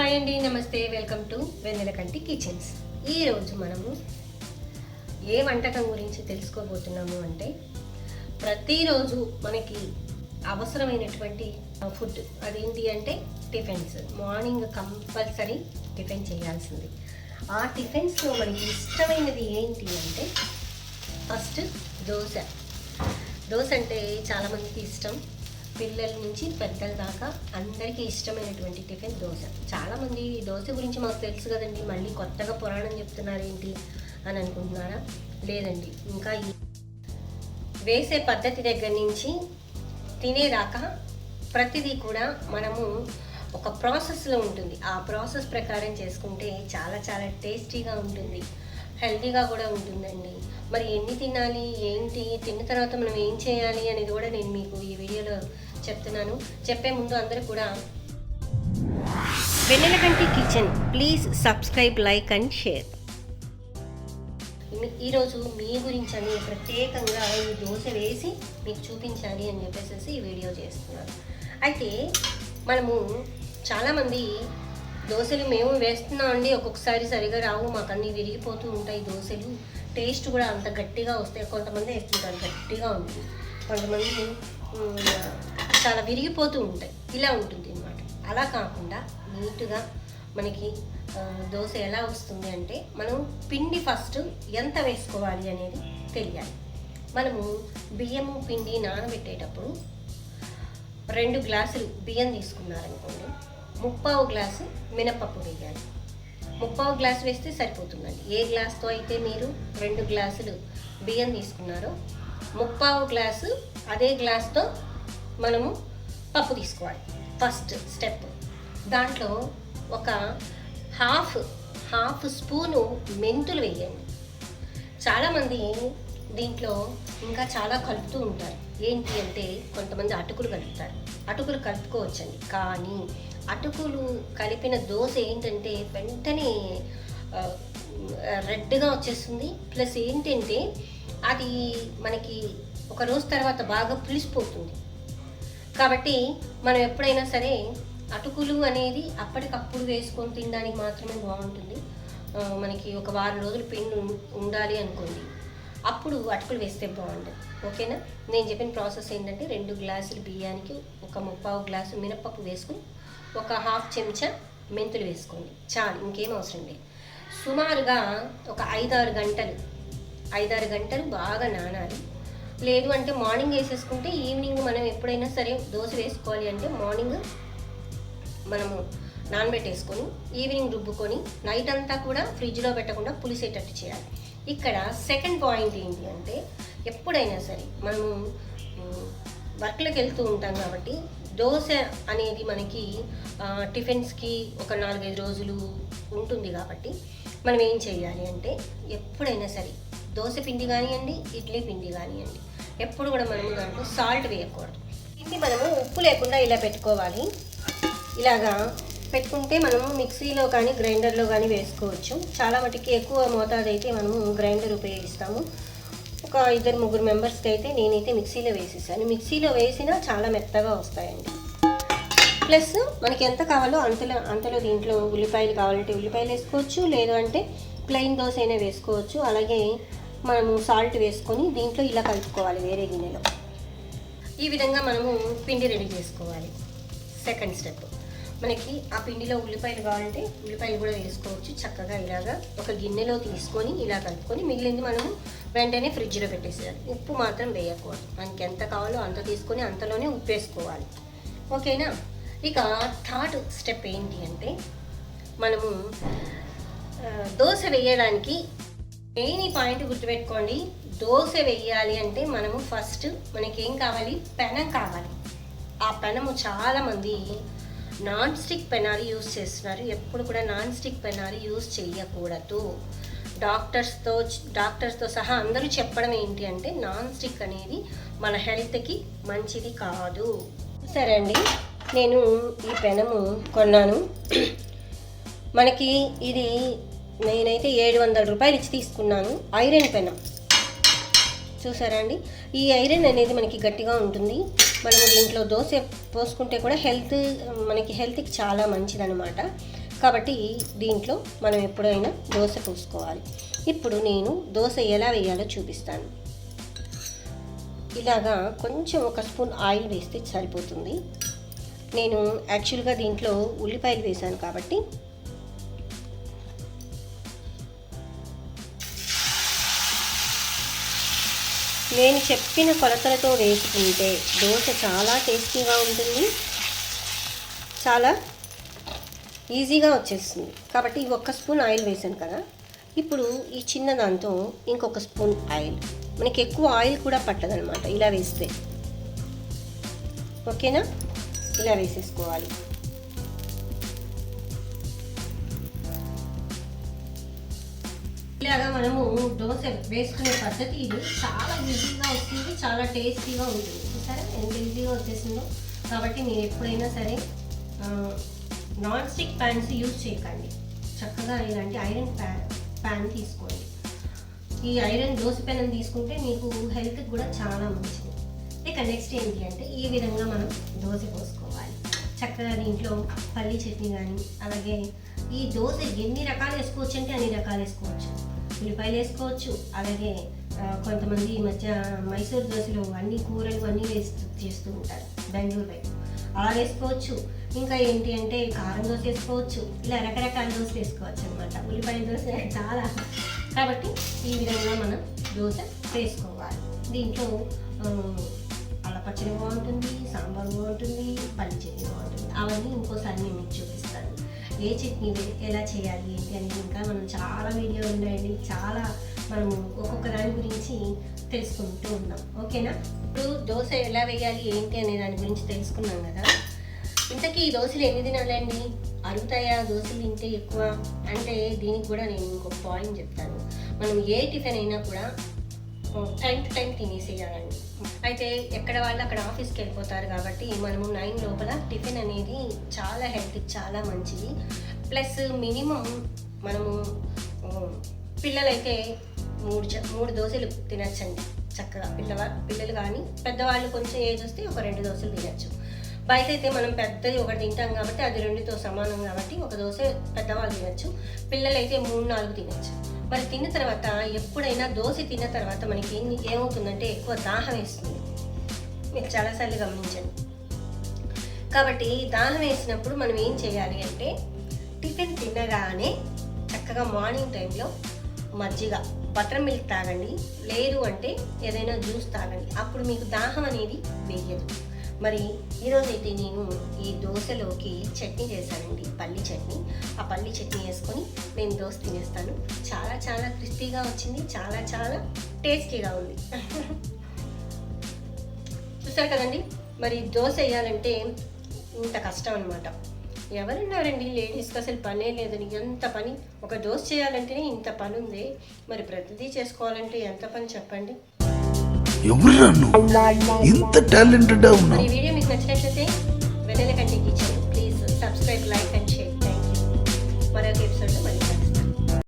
Hi అండి, నమస్తే. Welcome to Vennelakanti kitchens. ఈరోజు మనము ఏ వంటకం గురించి తెలుసుకోబోతున్నాము అంటే, ప్రతిరోజు మనకి అవసరమైనటువంటి ఫుడ్ అదేంటి అంటే టిఫిన్స్. మార్నింగ్ కంపల్సరీ టిఫిన్ చేయాల్సింది. ఆ టిఫిన్స్లో మనకి ఇష్టమైనది ఏంటి అంటే ఫస్ట్ దోశ అంటే చాలామందికి ఇష్టం. పిల్లల నుంచి పెద్దల దాకా అందరికీ ఇష్టమైనటువంటి టిఫిన్ దోశ. చాలామంది దోశ గురించి మాకు తెలుసు కదండి, మళ్ళీ కొత్తగా పురాణం చెప్తున్నారు ఏంటి అని అనుకుంటున్నారా? లేదండి, ఇంకా వేసే పద్ధతి దగ్గర నుంచి తినేదాకా ప్రతిదీ కూడా మనము ఒక ప్రాసెస్లో ఉంటుంది. ఆ ప్రాసెస్ ప్రకారం చేసుకుంటే చాలా చాలా టేస్టీగా ఉంటుంది, హెల్తీగా కూడా ఉంటుందండి. మరి ఎన్ని తినాలి, ఏంటి, తిన్న తర్వాత మనం ఏం చేయాలి అనేది కూడా నేను మీకు ఈ వీడియోలో చెప్తున్నాను. చెప్పే ముందు అందరూ కూడా Vennelakanti kitchen please subscribe, like and share. ఈరోజు మీ గురించి అని ప్రత్యేకంగా ఈ దోశ వేసి మీకు చూపించాలి అని చెప్పేసి ఈ వీడియో చేస్తున్నాను. అయితే మనము చాలామంది దోశలు మేము వేస్తున్నామండి, ఒక్కొక్కసారి సరిగా రావు, మాకు అన్నీ విరిగిపోతూ ఉంటాయి దోశలు, టేస్ట్ కూడా అంత గట్టిగా వస్తాయి. కొంతమంది వేస్తుంటారు గట్టిగా ఉంటుంది, కొంతమంది చాలా విరిగిపోతూ ఉంటాయి, ఇలా ఉంటుంది అన్నమాట. అలా కాకుండా నీట్గా మనకి దోశ ఎలా వస్తుంది అంటే, మనం పిండి ఫస్ట్ ఎంత వేసుకోవాలి అనేది తెలియాలి. మనము బియ్యము పిండి నానబెట్టేటప్పుడు 2 గ్లాసులు బియ్యం తీసుకున్నారనుకోండి, 3/4 గ్లాసు మినపప్పు వేయాలి. 3/4 గ్లాసు వేస్తే సరిపోతుందండి. ఏ గ్లాస్తో అయితే మీరు 2 గ్లాసులు బియ్యం తీసుకున్నారో 3/4 గ్లాసు అదే గ్లాస్తో మనము పప్పు తీసుకోవాలి. First step. దాంట్లో ఒక హాఫ్ స్పూను మెంతులు వేయండి. చాలామంది దీంట్లో ఇంకా చాలా కలుపుతూ ఉంటారు. ఏంటి అంటే, కొంతమంది అటుకులు కలుపుతారు. అటుకులు కలుపుకోవచ్చండి, కానీ అటుకులు కలిపిన దోశ ఏంటంటే వెంటనే రెడ్గా వచ్చేస్తుంది. ప్లస్ ఏంటంటే అది మనకి ఒక రోజు తర్వాత బాగా పులిసిపోతుంది. కాబట్టి మనం ఎప్పుడైనా సరే అటుకులు అనేది అప్పటికప్పుడు వేసుకొని తినడానికి మాత్రమే బాగుంటుంది. మనకి ఒక వారం రోజులు పిండి ఉండాలి అనుకోండి, అప్పుడు అటుకులు వేస్తే బాగుంటుంది. ఓకేనా? నేను చెప్పిన ప్రాసెస్ ఏంటంటే, 2 గ్లాసులు బియ్యానికి ఒక 3/4 గ్లాసు మినపప్పు వేసుకుని ఒక 1/2 చెంచా మెంతులు వేసుకోండి, చాలు, ఇంకేం అవసరం లేదు. సుమారుగా ఒక 5-6 గంటలు బాగా నానాలి. లేదు అంటే మార్నింగ్ వేసేసుకుంటే ఈవినింగ్ మనం ఎప్పుడైనా సరే దోశ వేసుకోవాలి అంటే మార్నింగ్ మనము నానబెట్టేసుకొని ఈవినింగ్ రుబ్బుకొని నైట్ అంతా కూడా ఫ్రిడ్జ్లో పెట్టకుండా పులిసేటట్టు చేయాలి. ఇక్కడ సెకండ్ పాయింట్ ఏంటి అంటే, ఎప్పుడైనా సరే మనము వర్క్లోకి వెళ్తూ ఉంటాం కాబట్టి దోశ అనేది మనకి టిఫిన్స్కి ఒక 4-5 రోజులు ఉంటుంది. కాబట్టి మనం ఏం చేయాలి అంటే, ఎప్పుడైనా సరే దోశ పిండి కానివ్వండి, ఇడ్లీ పిండి కానివ్వండి, ఎప్పుడు కూడా మనము దాంట్లో సాల్ట్ వేయకూడదు. పిండి మనము ఉప్పు లేకుండా ఇలా పెట్టుకోవాలి. ఇలాగా పెట్టుకుంటే మనము మిక్సీలో కానీ గ్రైండర్లో కానీ వేసుకోవచ్చు. చాలా మటుకి ఎక్కువ మోతాదు అయితే మనము గ్రైండర్ ఉపయోగిస్తాము. ఒక 2-3 మెంబర్స్కి అయితే నేనైతే మిక్సీలో వేసేసాను. మిక్సీలో వేసినా చాలా మెత్తగా వస్తాయండి. ప్లస్ మనకి ఎంత కావాలో అంతలో దీంట్లో ఉల్లిపాయలు కావాలంటే ఉల్లిపాయలు వేసుకోవచ్చు, లేదు అంటే ప్లెయిన్ దోశ అయినా వేసుకోవచ్చు. అలాగే మనము సాల్ట్ వేసుకొని దీంట్లో ఇలా కలుపుకోవాలి వేరే గిన్నెలో. ఈ విధంగా మనము పిండి రెడీ చేసుకోవాలి. సెకండ్ స్టెప్, మనకి ఆ పిండిలో ఉల్లిపాయలు కావాలంటే ఉల్లిపాయలు కూడా వేసుకోవచ్చు. చక్కగా ఇలాగా ఒక గిన్నెలో తీసుకొని ఇలా కలుపుకొని మిగిలింది మనము వెంటనే ఫ్రిడ్జ్లో పెట్టేసేయాలి. ఉప్పు మాత్రం వేయకూడదు. మనకి ఎంత కావాలో అంత తీసుకొని అంతలోనే ఉప్పు వేసుకోవాలి. ఓకేనా? ఇక థర్డ్ స్టెప్ ఏంటి అంటే, మనము దోశ వేయడానికి మెయిన్ పాయింట్ గుర్తుపెట్టుకోండి. దోశ వేయాలి అంటే మనము ఫస్ట్ మనకేం కావాలి, పెనం కావాలి. ఆ పెనము చాలామంది నాన్ స్టిక్ పెనాలు యూజ్ చేస్తున్నారు. ఎప్పుడు కూడా నాన్ స్టిక్ పెనాలు యూజ్ చేయకూడదు. డాక్టర్స్తో సహా అందరూ చెప్పడం ఏంటి అంటే, నాన్ స్టిక్ అనేది మన హెల్త్కి మంచిది కాదు. సరే అండి, నేను ఈ పెనము కొన్నాను. మనకి ఇది నేనైతే 700 రూపాయలు ఇచ్చి తీసుకున్నాను. ఐరన్ పెనం చూసారా అండి. ఈ ఐరన్ అనేది మనకి గట్టిగా ఉంటుంది. మనము దీంట్లో దోశ పోసుకుంటే కూడా మనకి హెల్త్కి చాలా మంచిదన్నమాట. కాబట్టి దీంట్లో మనం ఎప్పుడైనా దోశ పోసుకోవాలి. ఇప్పుడు నేను దోశ ఎలా వేయాలో చూపిస్తాను. ఇలాగా కొంచెం ఒక స్పూన్ ఆయిల్ వేస్తే సరిపోతుంది. నేను యాక్చువల్గా దీంట్లో ఉల్లిపాయలు వేశాను కాబట్టి నేను చెప్పిన కొలతలతో వేసుకుంటే దోశ చాలా టేస్టీగా ఉంటుంది, చాలా ఈజీగా వచ్చేస్తుంది. కాబట్టి ఒక్క స్పూన్ ఆయిల్ వేసాను కదా, ఇప్పుడు ఈ చిన్న దాంతో ఇంకొక స్పూన్ ఆయిల్, మనకి ఎక్కువ ఆయిల్ కూడా పట్టదనమాట ఇలా వేస్తే. ఓకేనా, ఇలా వేసేసుకోవాలి. ఇలాగా మనము దోశ వేసుకునే పద్ధతి ఇది. చాలా ఈజీగా వస్తుంది, చాలా టేస్టీగా ఉంటుంది. సరే ఎంత ఈజీగా వచ్చేసిందో. కాబట్టి మీరు ఎప్పుడైనా సరే నాన్ స్టిక్ ప్యాన్స్ యూజ్ చేయకండి. చక్కగా ఇలాంటి ఐరన్ ప్యాన్ తీసుకోండి. ఈ ఐరన్ దోశ పెనం తీసుకుంటే మీకు హెల్త్కి కూడా చాలా మంచిది. ఇక నెక్స్ట్ ఏంటి అంటే ఈ విధంగా మనం దోశ పోసుకోవాలి. చక్కగా దీంట్లో పల్లి చట్నీ కానీ, అలాగే ఈ దోశ ఎన్ని రకాలు వేసుకోవచ్చు అంటే అన్ని రకాలు వేసుకోవచ్చు. ఉల్లిపాయలు వేసుకోవచ్చు, అలాగే కొంతమంది ఈ మధ్య మైసూర్ దోశలు అన్ని కూరలు అన్నీ చేస్తూ ఉంటారు బెంగళూరు వైపు, అలా వేసుకోవచ్చు. ఇంకా ఏంటి అంటే కారం దోశ వేసుకోవచ్చు. ఇలా రకరకాల దోశ వేసుకోవచ్చు అనమాట. ఉల్లిపాయ దోశ చాలా. కాబట్టి ఈ విధంగా మనం దోశ వేసుకోవాలి. దీంట్లో అల్ల పచ్చడి బాగుంటుంది, సాంబార్ బాగుంటుంది, పల్లి చట్నీ బాగుంటుంది. అవన్నీ ఇంకోసారి నేను మీకు చూపిస్తాను. ఏ చట్నీ ఎలా చేయాలి ఏంటి అనేది ఇంకా మనం చాలా వీడియోలు ఉన్నాయండి. చాలా మనము ఒక్కొక్క దాని గురించి తెలుసుకుంటూ ఉన్నాం. ఓకేనా, ఇప్పుడు దోశ ఎలా వేయాలి ఏంటి అనే దాని గురించి తెలుసుకున్నాం కదా. ఇంతకీ ఈ దోశలు ఎన్ని తినాలండి? అరుగుతాయా దోశలు తింటే ఎక్కువ అంటే? దీనికి కూడా నేను ఇంకొక పాయింట్ చెప్తాను. మనం ఏ టిఫిన్ అయినా కూడా టైం టు టైం తినేసేయాలండి. అయితే ఎక్కడ వాళ్ళు అక్కడ ఆఫీస్కి వెళ్ళిపోతారు కాబట్టి మనము 9 లోపల టిఫిన్ అనేది చాలా హెల్త్కి చాలా మంచిది. ప్లస్ మినిమం మనము పిల్లలైతే 3 దోశలు తినచ్చండి చక్కగా. పిల్లలు కానీ పెద్దవాళ్ళు కొంచెం ఏజ్ వస్తే ఒక 2 దోశలు తినచ్చు. బయట అయితే మనం పెద్దది ఒకటి తింటాం కాబట్టి అది 2తో సమానం కాబట్టి ఒక దోశ పెద్దవాళ్ళు తినచ్చు, పిల్లలైతే 3-4 తినచ్చు. మరి తిన్న తర్వాత ఎప్పుడైనా దోశ తిన్న తర్వాత మనకి ఏమవుతుందంటే ఎక్కువ దాహం వేస్తుంది. మీరు చాలాసార్లు గమనించండి. కాబట్టి దాహం వేసినప్పుడు మనం ఏం చేయాలి అంటే టిఫిన్ తినగానే చక్కగా మార్నింగ్ టైంలో మజ్జిగ, బటర్ మిల్క్ తాగండి, లేదు అంటే ఏదైనా జ్యూస్ తాగండి. అప్పుడు మీకు దాహం అనేది వేయదు. మరి ఈరోజైతే నేను ఈ దోశలోకి చట్నీ చేశానండి, పల్లి చట్నీ. ఆ పల్లి చట్నీ వేసుకొని నేను దోశ తినేస్తాను. చాలా చాలా క్రిస్పీగా వచ్చింది, చాలా చాలా టేస్టీగా ఉంది. చూసారు కదండి, మరి దోశ వేయాలంటే ఇంత కష్టం అనమాట. ఎవరున్నారండి లేడీస్కి అసలు పనే లేదని, ఎంత పని. ఒక దోశ చేయాలంటేనే ఇంత పని ఉంది, మరి ప్రతిదీ చేసుకోవాలంటే ఎంత పని చెప్పండి. ఎవరు ఇంత టాలెంటెడ్ మరి